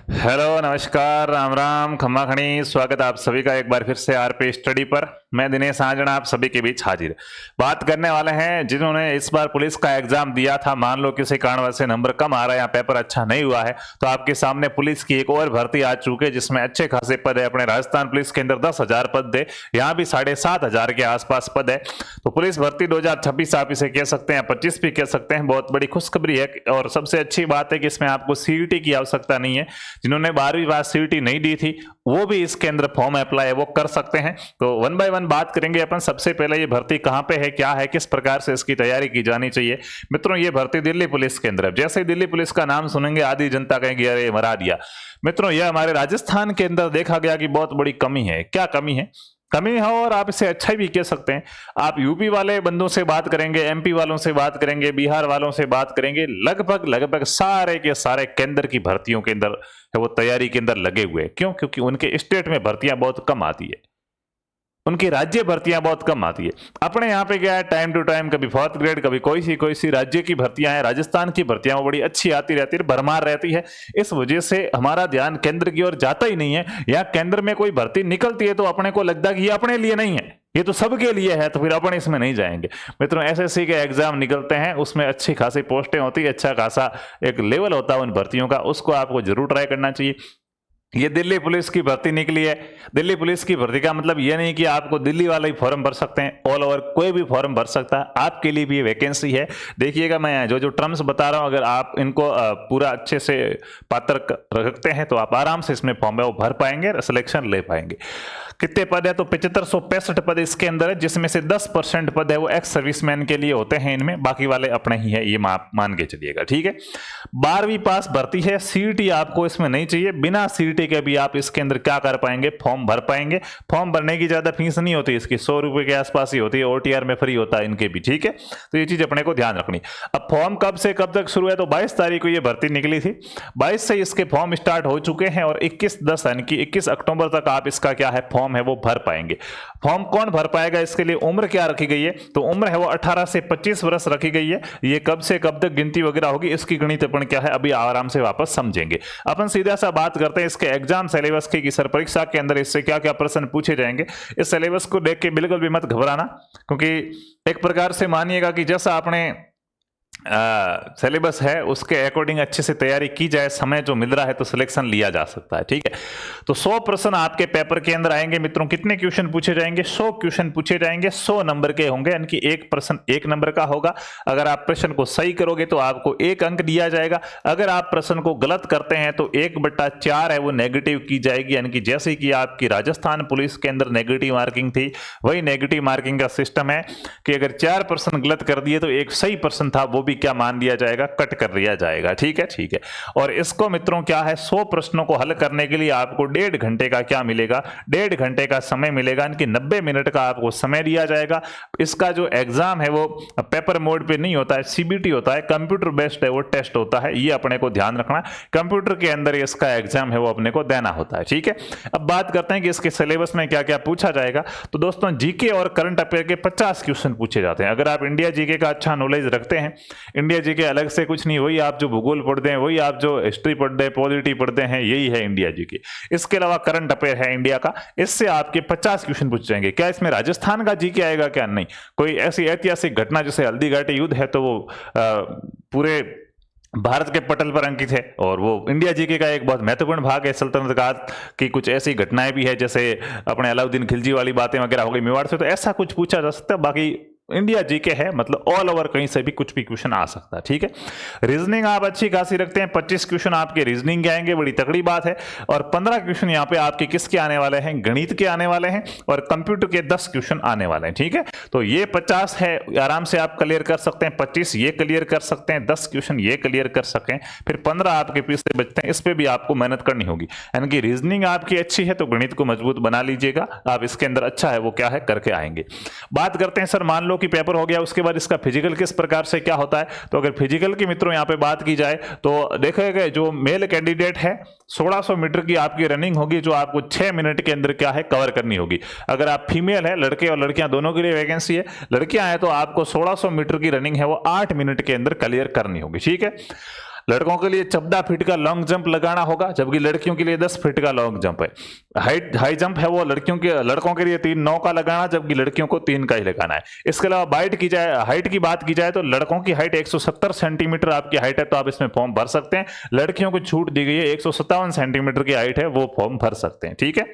Hello, नमस्कार, राम राम, खम्मा खणी। स्वागत आप सभी का एक बार फिर से आरपी स्टडी पर। मैं दिनेश आजन आप सभी के बीच हाजिर। बात करने वाले हैं जिन्होंने इस बार पुलिस का एग्जाम दिया था, मान लो किसी कारणवश से नंबर कम आ रहा है या पेपर अच्छा नहीं हुआ है, तो आपके सामने पुलिस की एक और भर्ती आ चुकी है जिसमें अच्छे खासे पद है। अपने राजस्थान पुलिस के अंदर 10,000 पद है, यहाँ भी 7,500 के आसपास पद है। तो पुलिस भर्ती 2026 आप इसे कह सकते हैं, 25 भी कह सकते हैं। बहुत बड़ी खुशखबरी है और सबसे अच्छी बात है कि इसमें आपको सीईटी की आवश्यकता नहीं है। जिन्होंने 12वीं पास सीईटी नहीं दी थी वो भी इसके अंदर फॉर्म अप्लाई वो कर सकते हैं। तो वन बाय वन बात करेंगे अपन। सबसे पहले ये भर्ती कहां पे है, क्या है, किस प्रकार से इसकी तैयारी की जानी चाहिए। मित्रों, ये भर्ती दिल्ली पुलिस के अंदर। जैसे ही दिल्ली पुलिस का नाम सुनेंगे आधी जनता कहेंगे अरे मरा दिया। मित्रों, यह हमारे राजस्थान के अंदर देखा गया कि बहुत बड़ी कमी है। क्या कमी है? कमी है और आप इसे अच्छा भी कह सकते हैं। आप यूपी वाले बंदों से बात करेंगे, एमपी वालों से बात करेंगे, बिहार वालों से बात करेंगे, लगभग लगभग सारे के सारे केंद्र की भर्तियों के अंदर वो तैयारी के अंदर लगे हुए हैं। क्यों? क्योंकि उनके स्टेट में भर्तियां बहुत कम आती है, उनकी राज्य भर्तियां बहुत कम आती है। अपने यहाँ पे क्या है, टाइम टू टाइम कभी 4th ग्रेड, कभी कोई सी राज्य की भर्तियां हैं। राजस्थान की भर्तियां वो बड़ी अच्छी आती रहती है, भरमार रहती है। इस वजह से हमारा ध्यान केंद्र की ओर जाता ही नहीं है। या केंद्र में कोई भर्ती निकलती है तो अपने को लगता है कि ये अपने लिए नहीं है, ये तो सबके लिए है, तो फिर अपन इसमें नहीं जाएंगे। मित्रों, एसएससी के एग्जाम निकलते हैं, उसमें अच्छी खासी पोस्टें होती है, अच्छा खासा एक लेवल होता है उन भर्तियों का, उसको आपको जरूर ट्राई करना चाहिए। ये दिल्ली पुलिस की भर्ती निकली है। दिल्ली पुलिस की भर्ती का मतलब ये नहीं कि आपको दिल्ली वाला ही फॉर्म भर सकते हैं, ऑल ओवर कोई भी फॉर्म भर सकता है। आपके लिए भी वैकेंसी है। देखिएगा, मैं जो जो टर्म्स बता रहा हूं, अगर आप इनको पूरा अच्छे से पात्र रखते हैं तो आप आराम से इसमें फॉर्म है वो भर पाएंगे, सिलेक्शन ले पाएंगे। कितने पद है? तो 7565 पद इसके अंदर है, जिसमें से 10% पद है वो एक्स सर्विसमैन के लिए होते हैं इनमें, बाकी वाले अपने ही है, ये मान के चलिएगा, ठीक है। 12वीं पास भर्ती है, सीईटी आपको इसमें नहीं चाहिए। बिना सीईटी के भी आप इसके अंदर क्या कर पाएंगे, फॉर्म भर पाएंगे। फॉर्म भरने की ज्यादा फीस नहीं होती इसकी, 100 रुपए के आसपास ही होती है। ओटीआर में फ्री होता है इनके भी, ठीक है। तो ये चीज अपने को ध्यान रखनी। अब फॉर्म कब से कब तक शुरू है? तो 22 तारीख को ये भर्ती निकली थी, 22 से इसके फॉर्म स्टार्ट हो चुके हैं और 21/10 यानी कि 21 अक्टूबर तक आप इसका क्या है, फॉर्म है वो भर पाएंगे। फॉर्म कौन भर पाएगा? इसके लिए उम्र क्या रखी गई है? तो उम्र है वो 18 से 25 वर्ष रखी गई है। ये कब से कब तक गिनती वगैरह होगी, इसकी गणित अपन क्या है अभी आराम से वापस समझेंगे। अपन सीधा सा बात करते हैं इसके एग्जाम सिलेबस की, कि सर परीक्षा के अंदर इससे क्या क्या प्रश्न पूछे जाएंगे। इस सिलेबस को देख के बिल्कुल भी मत घबराना, क्योंकि एक प्रकार से मानिएगा कि जैसा आपने सिलेबस है उसके अकॉर्डिंग अच्छे से तैयारी की जाए, समय जो मिल रहा है तो सिलेक्शन लिया जा सकता है, ठीक है। तो 100 प्रश्न आपके पेपर के अंदर आएंगे। मित्रों, कितने क्वेश्चन पूछे जाएंगे? 100 क्वेश्चन पूछे जाएंगे, 100 नंबर के होंगे, यानी कि एक प्रश्न 1 नंबर का होगा। अगर आप प्रश्न को सही करोगे तो आपको 1 अंक दिया जाएगा। अगर आप प्रश्न को गलत करते हैं तो 1/4 है वो नेगेटिव की जाएगी। यानी कि जैसे कि आपकी राजस्थान पुलिस के अंदर नेगेटिव मार्किंग थी, वही नेगेटिव मार्किंग का सिस्टम है कि अगर 4 प्रश्न गलत कर दिए तो एक सही प्रश्न था वो भी क्या मान दिया जाएगा, कट कर दिया जाएगा, ठीक है, ठीक है। और इसको मित्रों क्या है, 100 प्रश्नों को हल करने के लिए आपको 1.5 घंटे का क्या मिलेगा, 1.5 घंटे का समय मिलेगा, यानी कि 90 मिनट का आपको समय दिया जाएगा। इसका जो एग्जाम है वो पेपर मोड पे नहीं होता है, सीबीटी होता है, कंप्यूटर बेस्ड है वो टेस्ट होता है, ये अपने को ध्यान रखना। कंप्यूटर के अंदर इसका एग्जाम है वो अपने को देना होता है, ठीक है। अब बात करते हैं कि इसके सिलेबस में क्या क्या पूछा जाएगा। तो दोस्तों, जीके और करंट अफेयर के 50 क्वेश्चन पूछे जाते हैं। अगर आप इंडिया जीके का अच्छा नॉलेज रखते हैं, इंडिया जीके अलग से कुछ नहीं, वही आप जो भूगोल पढ़ते हैं, वही आप जो हिस्ट्री पढ़ते हैं, पॉलिटी पढ़ते हैं, यही है इंडिया जीके। इसके अलावा करंट अफेयर है इंडिया का, इससे आपके 50 क्वेश्चन पूछ जाएंगे। क्या इसमें राजस्थान का जीके आएगा? क्या नहीं। कोई ऐसी ऐतिहासिक घटना जैसे हल्दी घाटी युद्ध है तो वो पूरे भारत के पटल पर अंकित है, और वो इंडिया जीके का एक बहुत महत्वपूर्ण भाग है। सल्तनत काल की कुछ ऐसी घटनाएं भी है, जैसे अपने अलाउद्दीन खिलजी वाली बातें वगैरह हो गई मेवाड़ से, तो ऐसा कुछ पूछा जा सकता है। बाकी इंडिया जीके है, मतलब ऑल ओवर कहीं से भी कुछ भी क्वेश्चन आ सकता है, ठीक है। रीजनिंग आप अच्छी खासी रखते हैं, 25 क्वेश्चन आपके रीजनिंग के आएंगे, बड़ी तगड़ी बात है। और 15 क्वेश्चन यहाँ पे आपके किसके आने वाले हैं, गणित के आने वाले हैं, और कंप्यूटर के 10 क्वेश्चन आने वाले हैं, ठीक है। तो ये 50 है, आराम से आप क्लियर कर सकते हैं। 25 ये क्लियर कर सकते हैं, 10 क्वेश्चन ये क्लियर कर सकें, फिर 15 आपके पीछे बचते हैं, इस पर भी आपको मेहनत करनी होगी। यानी कि रीजनिंग आपकी अच्छी है तो गणित को मजबूत बना लीजिएगा, आप इसके अंदर अच्छा है वो क्या है करके आएंगे। बात करते हैं सर, मान लो कि पेपर हो गया, उसके बाद इसका फिजिकल किस प्रकार से क्या होता है। तो अगर फिजिकल की मित्रों यहाँ पे बात की जाए तो देखेगा जो मेल कैंडिडेट है 1600 मीटर की आपकी रनिंग होगी, जो आपको 6 मिनट के अंदर क्या है कवर करनी होगी। अगर आप फीमेल है, लड़के और लड़कियां दोनों के लिए वैकेंसी है, लड़कियां हैं तो आपको 1600 मीटर की रनिंग है वो 8 मिनट के अंदर क्लियर करनी होगी, ठीक है। लड़कों के लिए 14 फीट का लॉन्ग जंप लगाना होगा, जबकि लड़कियों के लिए 10 फीट का लॉन्ग जंप है। हाई जंप है वो लड़कों के लिए 3-9 का लगाना, जबकि लड़कियों को 3 का ही लगाना है। इसके अलावा हाइट की बात की जाए तो लड़कों की हाइट 170 सेंटीमीटर आपकी हाइट है तो आप इसमें फॉर्म भर सकते हैं। लड़कियों को छूट दी गई है, 157 सेंटीमीटर की हाइट है, वो फॉर्म भर सकते हैं। ठीक है।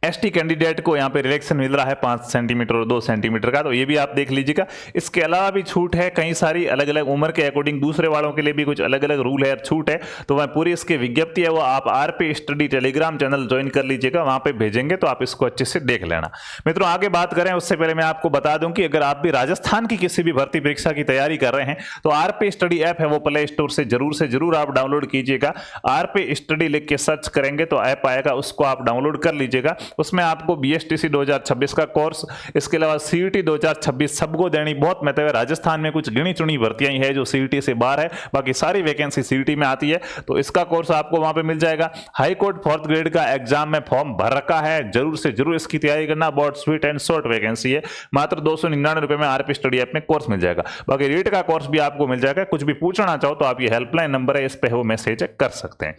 एसटी कैंडिडेट को यहाँ पे रिलैक्सेशन मिल रहा है 5 सेंटीमीटर और 2 सेंटीमीटर का, तो ये भी आप देख लीजिएगा। इसके अलावा भी छूट है कई सारी अलग अलग उम्र के अकॉर्डिंग, दूसरे वालों के लिए भी कुछ अलग अलग रूल है, छूट है। तो वह पूरी इसकी विज्ञप्ति है वो आप RP study Telegram channel join कर लीजिएगा, वहां पे भेजेंगे तो आप इसको अच्छे से देख लेना। मित्रों आगे बात करें उससे पहले मैं आपको बता दूं कि अगर आप भी राजस्थान की किसी भी भर्ती परीक्षा की तैयारी कर रहे हैं तो आरपी स्टडी ऐप है वो प्ले स्टोर से जरूर आप डाउनलोड कीजिएगा। आरपी स्टडी लिख के सर्च करेंगे तो ऐप आएगा, उसको आप डाउनलोड कर लीजिएगा। उसमें आपको बीएसटीसी 2026 का कोर्स, इसके अलावा सीईटी 2026 सबको देनी बहुत महत्व है। राजस्थान में कुछ गिनी चुनी भर्तियां ही है जो सीईटी से बाहर है, बाकी सारी वैकेंसी सीईटी में आती है, तो इसका कोर्स आपको वहां पे मिल जाएगा। हाई कोर्ट 4th ग्रेड का एग्जाम में फॉर्म भर रखा है, जरूर से जरूर इसकी तैयारी करना। बहुत स्वीट एंड शॉर्ट वैकेंसी है, मात्र 299 रुपए में आरपी स्टडी ऐप में कोर्स मिल जाएगा। बाकी रीट का कोर्स भी आपको मिल जाएगा। कुछ भी पूछना चाहो तो आप ये हेल्पलाइन नंबर है, इस पे वो मैसेज कर सकते हैं।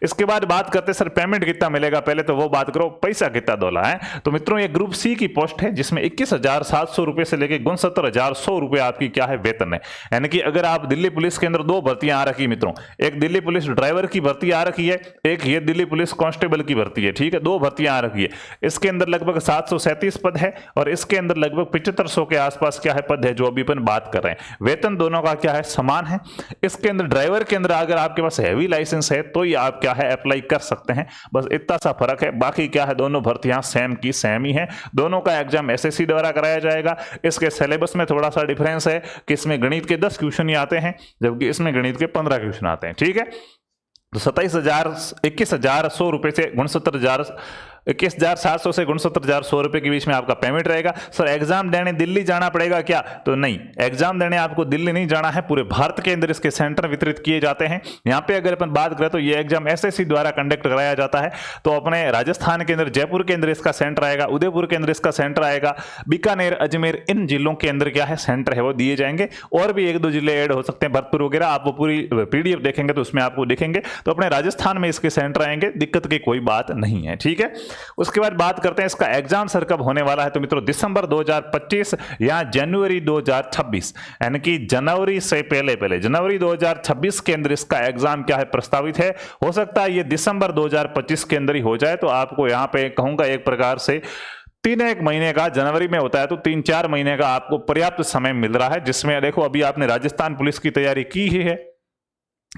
इसके बाद बात करते हैं सर पेमेंट कितना मिलेगा, पहले तो वो बात करो, पैसा कितना डॉलर है। तो मित्रों ये ग्रुप सी की पोस्ट है जिसमें 21,700 रुपए से लेकर 69,100 रुपए आपकी क्या है वेतन है। यानी कि अगर आप दिल्ली पुलिस के अंदर 2 भर्तियां आ रखी है मित्रों, एक दिल्ली पुलिस ड्राइवर की भर्ती आ रखी है, एक ये दिल्ली पुलिस कांस्टेबल की भर्ती है। ठीक है, 2 भर्तियां आ रखी है। इसके अंदर लगभग 737 पद है और इसके अंदर लगभग 7500 के आसपास क्या है पद है जो अभी अपन बात कर रहे हैं। वेतन दोनों का क्या है समान है। इसके अंदर ड्राइवर के अंदर अगर आपके पास हैवी लाइसेंस है तो ये आप क्या है अप्लाई कर सकते हैं, बस इतना सा फर्क है। बाकी क्या है दोनों भर्तियां सेम की सेम ही है। दोनों का एग्जाम एसएससी द्वारा कराया जाएगा। इसके सिलेबस में थोड़ा सा डिफरेंस है कि इसमें गणित के 10 क्वेश्चन ही आते हैं जबकि इसमें गणित के 15 क्वेश्चन आते हैं। ठीक है, तो 21,100 रुपए से 21,700 से 69,100 रुपए के बीच में आपका पेमेंट रहेगा। सर एग्जाम देने दिल्ली जाना पड़ेगा क्या? तो नहीं, एग्जाम देने आपको दिल्ली नहीं जाना है, पूरे भारत के अंदर इसके सेंटर वितरित किए जाते हैं। यहाँ पे अगर अपन बात करें तो ये एग्जाम एसएससी द्वारा कंडक्ट कराया जाता है। तो अपने राजस्थान के अंदर जयपुर के अंदर इसका सेंटर आएगा, उदयपुर के अंदर इसका सेंटर आएगा, बीकानेर, अजमेर, इन जिलों के अंदर क्या है सेंटर है वो दिए जाएंगे। और भी 1-2 जिले ऐड हो सकते हैं, भरतपुर वगैरह, आप वो पूरी पीडीएफ देखेंगे तो उसमें आपको दिखेंगे। तो अपने राजस्थान में इसके सेंटर आएंगे, दिक्कत की कोई बात नहीं है। ठीक है, उसके बाद बात करते हैं इसका एग्जाम सर कब होने वाला है। तो मित्रों दिसंबर 2025 या जनवरी 2026, यानी कि जनवरी से पहले जनवरी 2026 के अंदर इसका एग्जाम क्या है प्रस्तावित है। हो सकता है ये दिसंबर 2025 के अंदर ही हो जाए। तो आपको यहां पे कहूंगा एक प्रकार से 3-1 महीने का, जनवरी में होता है तो 3-4 महीने का आपको पर्याप्त समय मिल रहा है, जिसमें देखो अभी आपने राजस्थान पुलिस की तैयारी की ही है,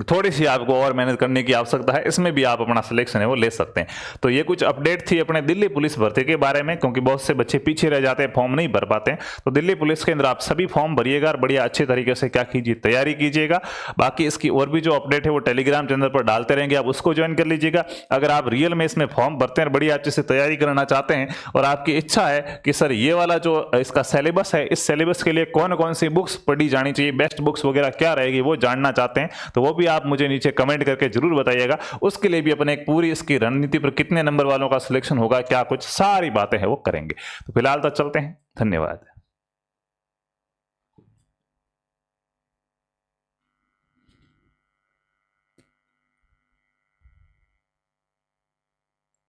थोड़ी सी आपको और मेहनत करने की आवश्यकता है, इसमें भी आप अपना सिलेक्शन है वो ले सकते हैं। तो ये कुछ अपडेट थी अपने दिल्ली पुलिस भर्ती के बारे में, क्योंकि बहुत से बच्चे पीछे रह जाते हैं, फॉर्म नहीं भर पाते हैं। तो दिल्ली पुलिस के अंदर आप सभी फॉर्म भरिएगा और बढ़िया अच्छे तरीके से क्या कीजिए तैयारी कीजिएगा। बाकी इसकी और भी जो अपडेट है वो टेलीग्राम चैनल पर डालते रहेंगे, आप उसको ज्वाइन कर लीजिएगा। अगर आप रियल में इसमें फॉर्म भरते हैं, बढ़िया अच्छे से तैयारी करना चाहते हैं और आपकी इच्छा है कि सर ये वाला जो इसका सिलेबस है, इस सिलेबस के लिए कौन कौन सी बुक्स पढ़ी जानी चाहिए, बेस्ट बुक्स वगैरह क्या रहेगी, वो जानना चाहते हैं, तो वो भी आप मुझे नीचे कमेंट करके जरूर बताइएगा। उसके लिए भी अपने एक पूरी इसकी रणनीति पर कितने नंबर वालों का सिलेक्शन होगा, क्या कुछ सारी बातें हैं वो करेंगे। तो फिलहाल तो चलते हैं, धन्यवाद।